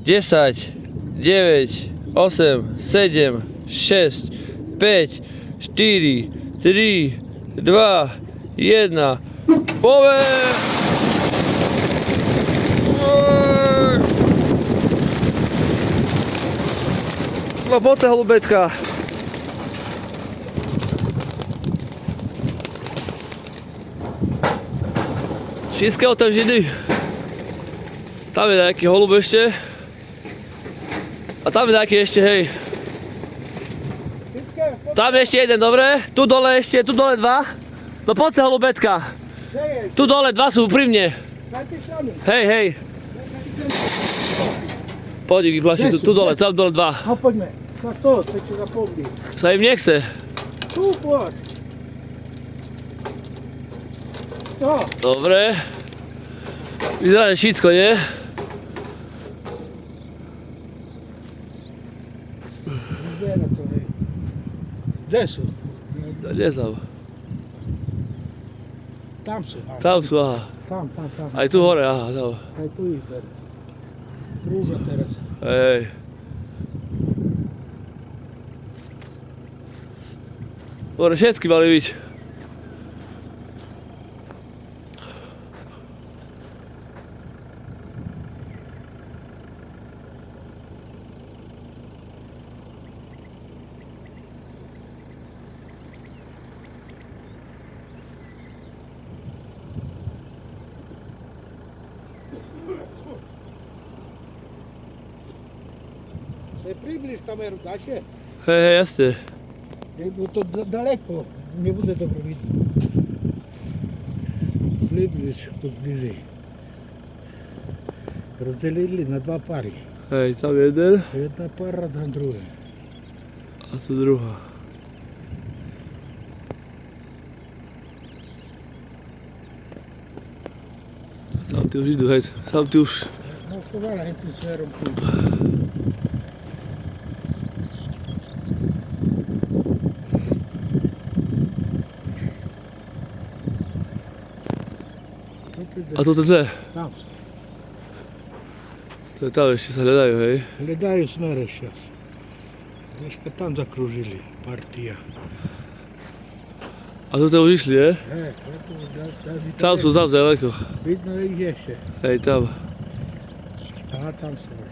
10, 9, 8, 7, 6, 5, 4, 3, 2, 1. Power! No poďte, holubetka. Všetké otevřeny. Tam je nejaký holub ešte. A tam je nejaký ešte, hej. Tam je ešte jeden, dobre? Tu dole ešte, tu dole dva. No poď sa, holubetka. Tu dole dva sú pri mne. Hej, hej. Poď, Vlaši, tu dole, tam dole dva. No poďme, na to, chcete za polky. Sa im nechce. Tu, poď. No. Dobre. Vyzerá, že všetko, nie? Vyzerá to, hej. Kde sú? Nezám. Tam sú. Tam sú, aha. Tam. Aj tu hore, aha, tam. Aj tu ich teraz. Krúža teraz. Hej. Dobre, všetky mali byť. Približ kameru, dáš je? Hej, jasne. Je to daleko, nebude dobro vidno. Približ, tu bližej. Rozdelili na dva pary. Hej, tam jeden Jedna para, tam druhé. a tu druhá. Tam ty už idú, hej, tam ty už. No chovala tým smerom tu. A toto dve? Tam sú. To je tam ešte sa hľadajú, hej. Hľadajú smer ešte. Dneska tam zakrúžili partia. A toto už išli, je? Hej, Tam sú, tam ďaleko. vidno ich ešte. Hej, tam. Aha, tam sú.